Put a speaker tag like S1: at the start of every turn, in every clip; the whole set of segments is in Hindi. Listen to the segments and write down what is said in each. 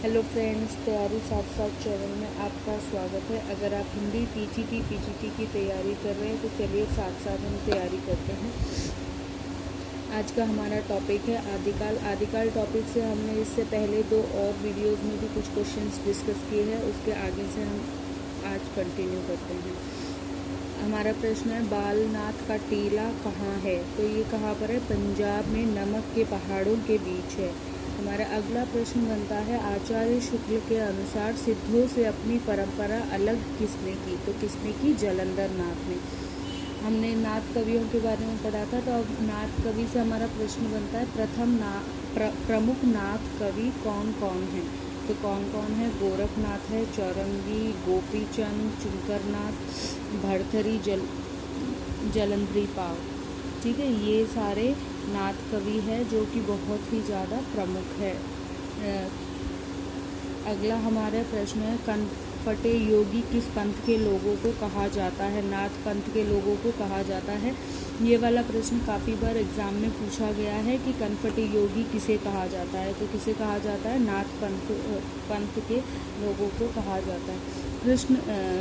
S1: हेलो फ्रेंड्स, तैयारी साथ साथ चैनल में आपका स्वागत है। अगर आप हिंदी पीजीटी की तैयारी कर रहे हैं तो चलिए साथ साथ हम तैयारी करते हैं। आज का हमारा टॉपिक है आदिकाल। आदिकाल टॉपिक से हमने इससे पहले 2 और वीडियोस में भी कुछ क्वेश्चंस डिस्कस किए हैं, उसके आगे से हम आज कंटिन्यू करते हैं। हमारा प्रश्न है बालनाथ का टीला कहाँ है? तो ये कहाँ पर है? पंजाब में नमक के पहाड़ों के बीच है। हमारा अगला प्रश्न बनता है आचार्य शुक्ल के अनुसार सिद्धों से अपनी परंपरा अलग किसने की? तो किसने की? जालंधर नाथ ने। हमने नाथ कवियों के बारे में पढ़ा था, तो अब नाथ कवि से हमारा प्रश्न बनता है प्रमुख नाथ कवि कौन कौन हैं? तो कौन कौन है? गोरखनाथ है, चौरंगी, गोपीचंद, चुंकरनाथ, भरथरी, जलंधरी पाव। ठीक है, ये सारे नाथ कवि है जो कि बहुत ही ज़्यादा प्रमुख है। अगला हमारा प्रश्न है कनफटे योगी किस पंथ के लोगों को कहा जाता है? नाथ पंथ के लोगों को कहा जाता है। ये वाला प्रश्न काफ़ी बार एग्ज़ाम में पूछा गया है कि कनफटे योगी किसे कहा जाता है। तो किसे कहा जाता है? नाथ पंथ के लोगों को कहा जाता है। कृष्ण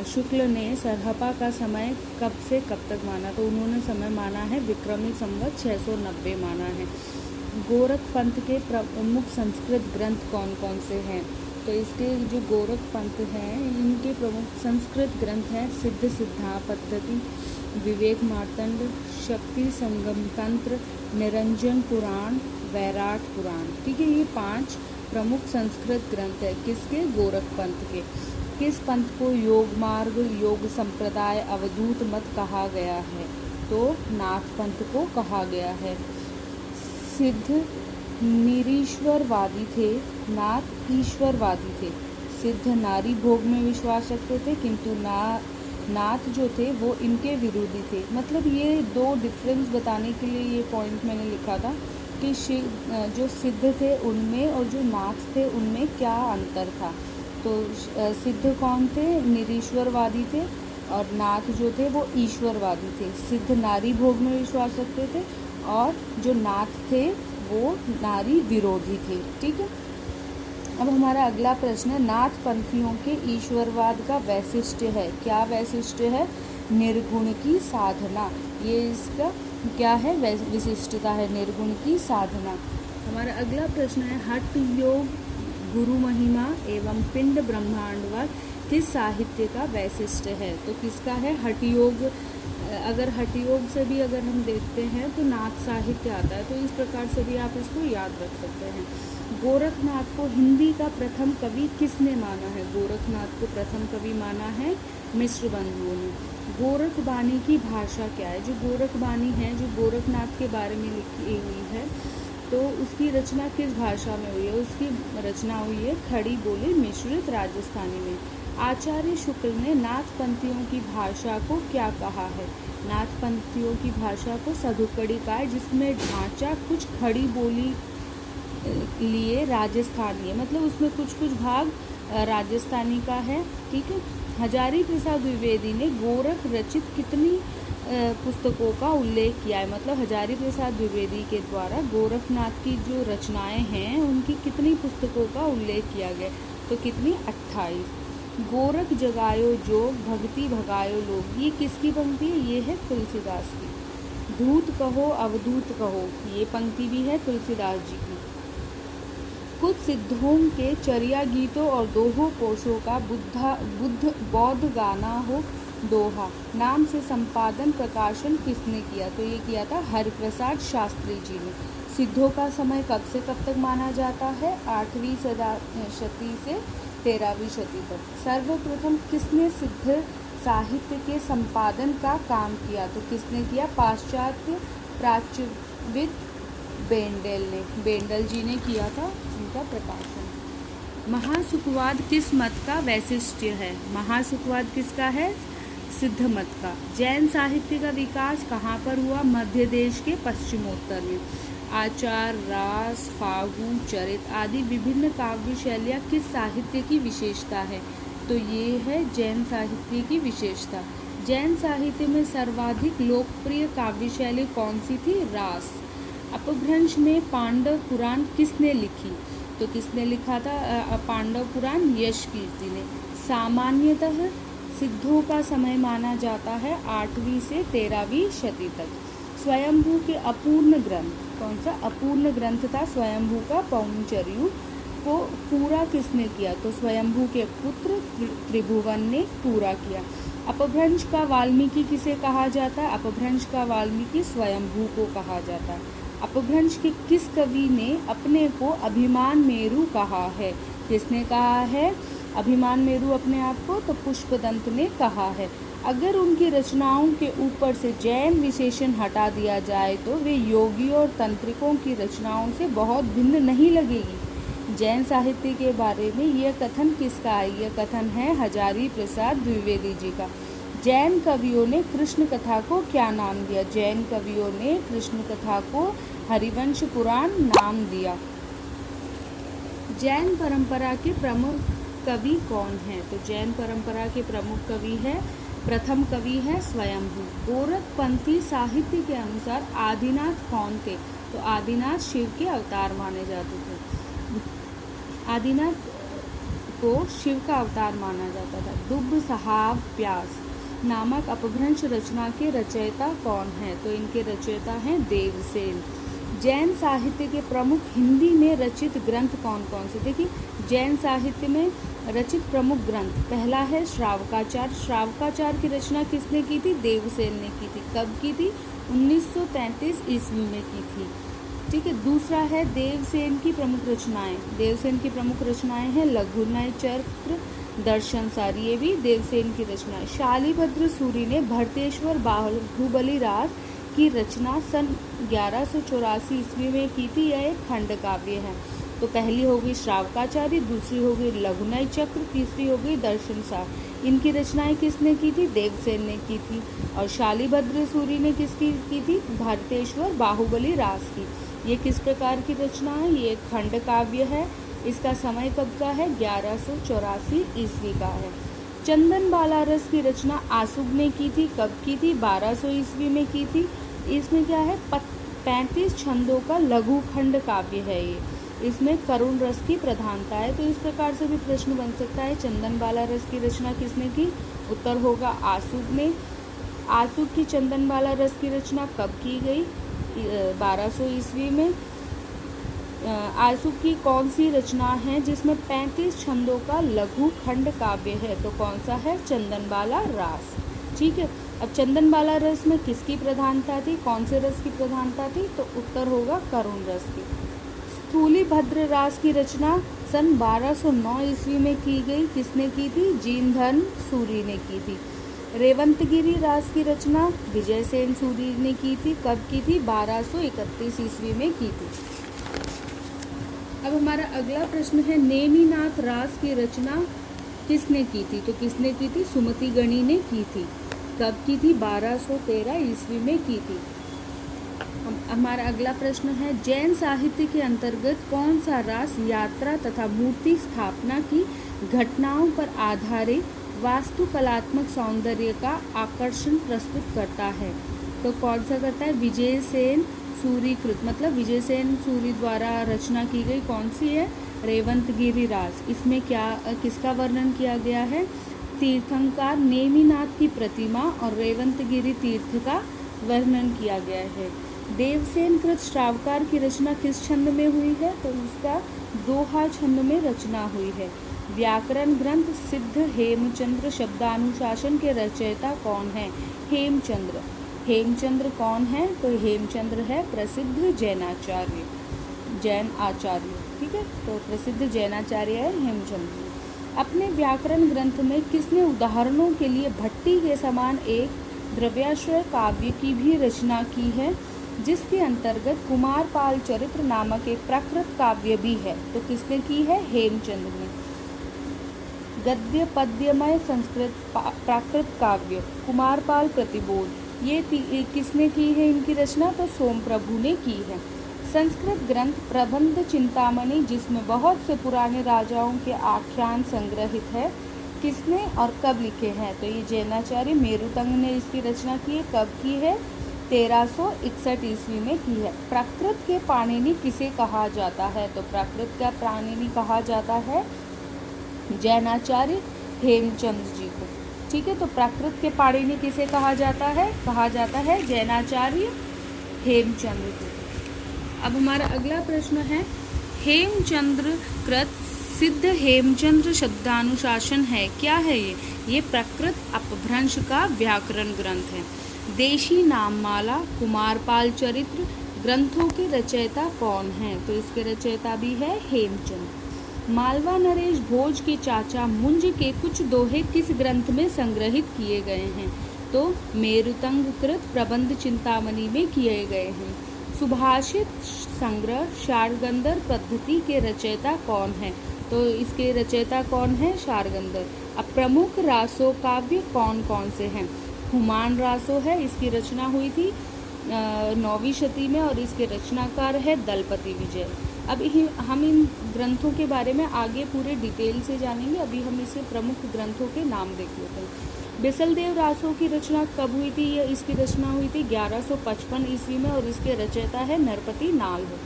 S1: शुक्ल ने सरहपा का समय कब से कब तक माना? तो उन्होंने समय माना है विक्रमी संवत 690 माना है। गोरख पंथ के प्रमुख संस्कृत ग्रंथ कौन कौन से हैं? तो इसके जो गोरख पंथ हैं इनके प्रमुख संस्कृत ग्रंथ हैं सिद्ध सिद्धा पद्धति, विवेक मार्तंड, शक्ति संगम तंत्र, निरंजन पुराण, वैराट पुराण। ठीक है, ये 5 प्रमुख संस्कृत ग्रंथ है किसके? गोरख पंथ के। किस पंथ को योग मार्ग, योग संप्रदाय, अवधूत मत कहा गया है? तो नाथ पंथ को कहा गया है। सिद्ध निरीश्वरवादी थे, नाथ ईश्वरवादी थे। सिद्ध नारी भोग में विश्वास रखते थे, किंतु नाथ जो थे वो इनके विरोधी थे। मतलब ये 2 डिफरेंस बताने के लिए ये पॉइंट मैंने लिखा था कि जो सिद्ध थे उनमें और जो नाथ थे उनमें क्या अंतर था। तो सिद्ध कौन थे? निरीश्वरवादी थे, और नाथ जो थे वो ईश्वरवादी थे। सिद्ध नारी भोग में विश्वास रखते थे और जो नाथ थे वो नारी विरोधी थे। ठीक है, अब हमारा अगला प्रश्न है नाथ पंथियों के ईश्वरवाद का वैशिष्ट्य है। क्या वैशिष्ट्य है? निर्गुण की साधना। ये इसका क्या है? विशिष्टता है निर्गुण की साधना। हमारा अगला प्रश्न है हठ योग, गुरु महिमा एवं पिंड ब्रह्मांडवाद किस साहित्य का वैशिष्ट्य है? तो किसका है? हठ योग। अगर हठ योग से भी अगर हम देखते हैं तो नाथ साहित्य आता है, तो इस प्रकार से भी आप इसको याद रख सकते हैं। गोरखनाथ को हिंदी का प्रथम कवि किसने माना है? गोरखनाथ को प्रथम कवि माना है मिश्र बंधुओं ने। गोरखबानी की भाषा क्या है? जो गोरखबानी है, जो गोरखनाथ के बारे में लिखी हुई है, तो उसकी रचना किस भाषा में हुई है? उसकी रचना हुई है खड़ी बोली मिश्रित राजस्थानी में। आचार्य शुक्ल ने नाथ पंथियों की भाषा को क्या कहा है? नाथ पंथियों की भाषा को सधुकड़ी कहा है, जिसमें ढांचा कुछ खड़ी बोली लिए राजस्थानी है, मतलब उसमें कुछ कुछ भाग राजस्थानी का है। ठीक है, हजारी प्रसाद द्विवेदी ने गोरख रचित कितनी पुस्तकों का उल्लेख किया है? मतलब हजारी प्रसाद द्विवेदी के द्वारा गोरखनाथ की जो रचनाएं हैं उनकी कितनी पुस्तकों का उल्लेख किया गया? तो कितनी? 28। गोरख जगायो जोग, भक्ति भगायो लोग, ये किसकी पंक्ति है? ये है तुलसीदास की। धूत कहो अवधूत कहो, ये पंक्ति भी है तुलसीदास जी की। कुछ सिद्धों के चर्या गीतों और दोहों कोशों का बौद्ध गाना हो दोहा नाम से संपादन प्रकाशन किसने किया? तो ये किया था हरिप्रसाद शास्त्री जी ने। सिद्धों का समय कब से कब तक माना जाता है? 8वीं शती से 13वीं शती तक। सर्वप्रथम किसने सिद्ध साहित्य के संपादन का काम किया? तो किसने किया? पाश्चात्य प्राच्यविद बेंडेल ने। बेंडल जी ने किया था उनका प्रकाशन। महासुखवाद किस मत का वैशिष्ट्य है? महासुखवाद किसका है? सिद्ध मत का। जैन साहित्य का विकास कहाँ पर हुआ? मध्य देश के पश्चिमोत्तर में। आचार, रास, फागु, चरित आदि विभिन्न काव्य शैलियाँ किस साहित्य की विशेषता है? तो ये है जैन साहित्य की विशेषता। जैन साहित्य में सर्वाधिक लोकप्रिय काव्य शैली कौन सी थी? रास। अपभ्रंश में पांडव पुराण किसने लिखी? तो किसने लिखा था? पांडव पुराण यश कीर्ति ने। सामान्यतः सिद्धों का समय माना जाता है 8वीं से 13वीं शती तक। स्वयंभू के अपूर्ण ग्रंथ, कौन सा अपूर्ण ग्रंथ था स्वयंभू का? पौंचर्यु को पूरा किसने किया? तो स्वयंभू के पुत्र त्रिभुवन ने पूरा किया। अपभ्रंश का वाल्मीकि किसे कहा जाता है? अपभ्रंश का वाल्मीकि स्वयंभू को कहा जाता है। अपभ्रंश के किस कवि ने अपने को अभिमान मेरु कहा है? किसने कहा है अभिमान मेरु अपने आप को? तो पुष्पदंत ने कहा है। अगर उनकी रचनाओं के ऊपर से जैन विशेषण हटा दिया जाए तो वे योगियों और तंत्रिकों की रचनाओं से बहुत भिन्न नहीं लगेगी। जैन साहित्य के बारे में यह कथन किसका है? यह कथन है हजारी प्रसाद द्विवेदी जी का। जैन कवियों ने कृष्ण कथा को क्या नाम दिया? जैन कवियों ने कृष्ण कथा को हरिवंश पुराण नाम दिया। जैन परंपरा के प्रमुख कवि कौन है? तो जैन परंपरा के प्रमुख कवि है, प्रथम कवि है स्वयंभू। गोरखपंथी साहित्य के अनुसार आदिनाथ कौन थे? तो आदिनाथ शिव के अवतार माने जाते थे। आदिनाथ को शिव का अवतार माना जाता था। दुब सहाव प्यास नामक अपभ्रंश रचना के रचयिता कौन है? तो इनके रचयिता हैं देवसेन। जैन साहित्य के प्रमुख हिंदी में रचित ग्रंथ कौन कौन से? देखिए, जैन साहित्य में रचित प्रमुख ग्रंथ, पहला है श्रावकाचार। श्रावकाचार की रचना किसने की थी? देवसेन ने की थी। कब की थी? 1933 ईस्वी में की थी। ठीक है। दूसरा है देवसेन की प्रमुख रचनाएं। देवसेन की प्रमुख रचनाएं हैं लघुनय चक्र, दर्शन सार, ये भी देवसेन की रचना। शालिभद्र सूरी ने भरतेश्वर बाहुबली राग की रचना सन 1184 ईस्वी में की थी। यह एक खंड काव्य है। तो पहली हो गई श्रावकाचार्य, दूसरी हो गई लघुनय चक्र, तीसरी हो गई दर्शन सार। इनकी रचनाएं किसने की थी? देवसेन ने की थी। और शालिभद्र सूरी ने किसकी की थी? भरतेश्वर बाहुबली राग की। ये किस प्रकार की रचना है? ये खंड काव्य है। इसका समय कब का है? 1184 ईस्वी का है। चंदन बाला रस की रचना आसुब ने की थी। कब की थी? 1200 ईस्वी में की थी। इसमें क्या है? 35 छंदों का लघु खंड काव्य है ये। इसमें करुण रस की प्रधानता है। तो इस प्रकार से भी प्रश्न बन सकता है, चंदन बाला रस की रचना किसने की? उत्तर होगा आसुब ने। आसुब की चंदन बाला रस की रचना कब की गई? 1200 ईस्वी में। आसुब की कौन सी रचना है जिसमें 35 छंदों का लघु खंड काव्य है? तो कौन सा है? चंदन बाला रास। ठीक है। अब चंदन बाला रस में किसकी प्रधानता थी? कौन से रस की प्रधानता थी? तो उत्तर होगा करुण रस की। स्थूलीभद्र रास की रचना सन 1209 ईस्वी में की गई। किसने की थी? जीनधन सूरी ने की थी। रेवंतगिरी रास की रचना विजयसेन सूरी ने की थी। कब की थी? 1231 ईस्वी में की थी। अब हमारा अगला प्रश्न है, नेमिनाथ रास की रचना किसने की थी? तो किसने की थी? सुमति गणी ने की थी। कब की थी? 1213 ईस्वी में की थी। हमारा अगला प्रश्न है, जैन साहित्य के अंतर्गत कौन सा रास यात्रा तथा मूर्ति स्थापना की घटनाओं पर आधारित वास्तुकलात्मक सौंदर्य का आकर्षण प्रस्तुत करता है? तो कौन सा करता है? विजयसेन सूरीकृत, मतलब विजयसेन सूरी द्वारा रचना की गई कौन सी है? रेवंतगिरी रास। इसमें क्या किसका वर्णन किया गया है? तीर्थंकर नेमिनाथ की प्रतिमा और रेवंतगिरी तीर्थ का वर्णन किया गया है। देवसेन कृत श्रावकार की रचना किस छंद में हुई है? तो उसका दोहा छंद में रचना हुई है। व्याकरण ग्रंथ सिद्ध हेमचंद्र शब्दानुशासन के रचयिता कौन है? हेमचंद्र। हेमचंद्र कौन है? तो हेमचंद्र है प्रसिद्ध जैनाचार्य, जैन आचार्य। ठीक है। तो प्रसिद्ध जैनाचार्य है हेमचंद्र। अपने व्याकरण ग्रंथ में किसने उदाहरणों के लिए भट्टी के समान एक द्रव्याश्रय काव्य की भी रचना की है, जिसके अंतर्गत कुमारपाल चरित्र नामक एक प्राकृत काव्य भी है? तो किसने की है? हेमचंद्र ने। गद्य पद्यमय संस्कृत प्राकृत काव्य कुमारपाल प्रतिबोध, ये किसने की है इनकी रचना? तो सोमप्रभु ने की है। संस्कृत ग्रंथ प्रबंध चिंतामणि, जिसमें बहुत से पुराने राजाओं के आख्यान संग्रहित है, किसने और कब लिखे हैं? तो ये जैनाचार्य मेरुतंग ने इसकी रचना की है। कब की है? 1361 ईस्वी में की है। प्राकृत के पाणिनि किसे कहा जाता है? तो प्राकृत का पाणिनि कहा जाता है जैनाचार्य हेमचंद्र जी को। ठीक है, तो प्राकृत के पाणिनि किसे कहा जाता है? कहा जाता है जैनाचार्य हेमचंद्र को। अब हमारा अगला प्रश्न है, हेमचंद्र कृत सिद्ध हेमचंद्र शब्दानुशासन है, क्या है ये? ये प्राकृत अपभ्रंश का व्याकरण ग्रंथ है। देशी नाममाला, कुमारपाल चरित्र ग्रंथों के रचयिता कौन हैं? तो इसके रचयिता भी है हेमचंद। मालवा नरेश भोज के चाचा मुंज के कुछ दोहे किस ग्रंथ में संग्रहित किए गए हैं? तो मेरुतंग कृत प्रबंध चिंतामणि में किए गए हैं। सुभाषित संग्रह शार्गंधर पद्धति के रचयिता कौन है? तो इसके रचयिता कौन है? शार्गंधर। अब प्रमुख रासो काव्य कौन कौन से हैं? हुमान रासो है, इसकी रचना हुई थी 9वीं शती में और इसके रचनाकार है दलपति विजय। अब हम इन ग्रंथों के बारे में आगे पूरे डिटेल से जानेंगे, अभी हम इसे प्रमुख ग्रंथों के नाम देख लेते हैं। बिसलदेव रासो की रचना कब हुई थी? ये इसकी रचना हुई थी 1155 ईस्वी में और इसके रचयिता है नरपति नाल है।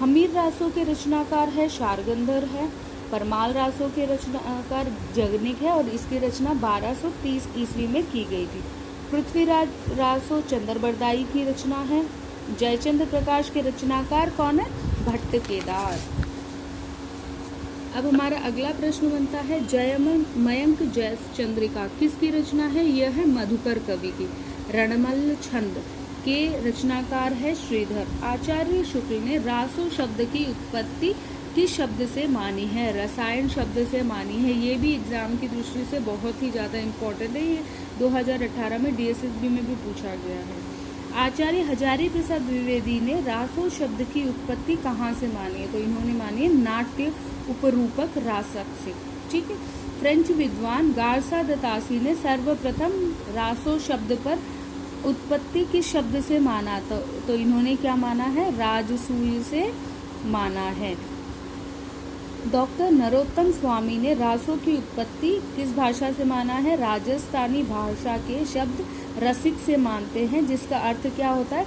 S1: हमीर रासो के रचनाकार है शार्गंधर है। परमाल रासो के रचनाकार जगनिक है और इसकी रचना 1230 ईस्वी में की गई थी। पृथ्वीराज रासो चंद्रबरदाई की रचना है। जयचंद्र प्रकाश के रचनाकार कौन है? भट्ट केदार। अब हमारा अगला प्रश्न बनता है, मयंक जैस चंद्रिका किसकी रचना है? यह है मधुकर कवि की। रणमल्ल छंद के रचनाकार है श्रीधर। आचार्य शुक्ल ने रासो शब्द की उत्पत्ति किस शब्द से मानी है? रसायन शब्द से मानी है। ये भी एग्जाम की दृष्टि से बहुत ही ज़्यादा इम्पोर्टेंट है, ये 2018 में DSSB में भी पूछा गया है। आचार्य हजारी प्रसाद द्विवेदी ने रासो शब्द की उत्पत्ति कहाँ से मानी है? तो इन्होंने मानी है नाट्य उपरूपक रासक से। ठीक है, फ्रेंच विद्वान गार्सा दतासी ने सर्वप्रथम रासो शब्द पर उत्पत्ति किस शब्द से माना? तो इन्होंने क्या माना है? राजसूय से माना है। डॉक्टर नरोत्तम स्वामी ने रासो की उत्पत्ति किस भाषा से माना है? राजस्थानी भाषा के शब्द रसिक से मानते हैं, जिसका अर्थ क्या होता है?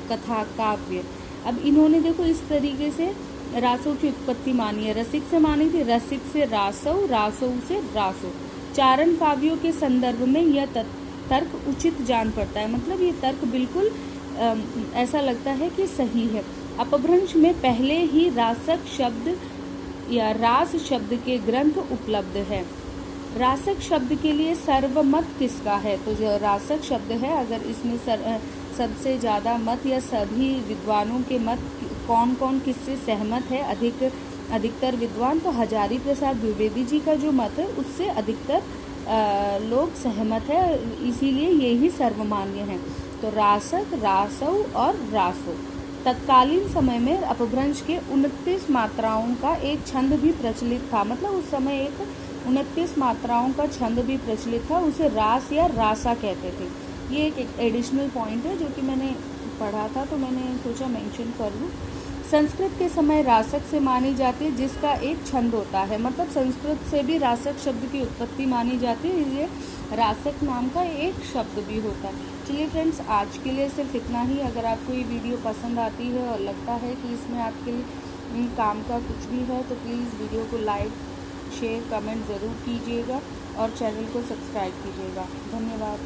S1: कथा काव्य। अब इन्होंने देखो इस तरीके से रासो की उत्पत्ति मानी है। रसिक से मानी थी, रसिक से रासव, रासव से रासो। चारण काव्यों के संदर्भ में यह तर्क उचित जान पड़ता है, मतलब ये तर्क बिल्कुल ऐसा लगता है कि सही है। अपभ्रंश में पहले ही रासक शब्द या रास शब्द के ग्रंथ उपलब्ध है। रासक शब्द के लिए सर्वमत किसका है? तो जो रासक शब्द है, अगर इसमें सबसे ज़्यादा मत या सभी विद्वानों के मत कौन कौन किससे सहमत है, अधिकतर विद्वान, तो हजारी प्रसाद द्विवेदी जी का जो मत है उससे अधिकतर लोग सहमत है, इसीलिए ये ही सर्वमान्य है। तो रासक, रासव और रासो। तत्कालीन समय में अपभ्रंश के 29 मात्राओं का एक छंद भी प्रचलित था, मतलब उस समय एक 29 मात्राओं का छंद भी प्रचलित था, उसे रास या रासा कहते थे। ये एक एडिशनल पॉइंट है जो कि मैंने पढ़ा था, तो मैंने सोचा मेंशन कर लूँ। संस्कृत के समय रासक से मानी जाती है जिसका एक छंद होता है, मतलब संस्कृत से भी रासक शब्द की उत्पत्ति मानी जाती है, इसलिए रासक नाम का एक शब्द भी होता है। चलिए फ्रेंड्स, आज के लिए सिर्फ इतना ही। अगर आपको ये वीडियो पसंद आती है और लगता है कि इसमें आपके लिए काम का कुछ भी है, तो प्लीज़ वीडियो को लाइक, शेयर, कमेंट ज़रूर कीजिएगा और चैनल को सब्सक्राइब कीजिएगा। धन्यवाद।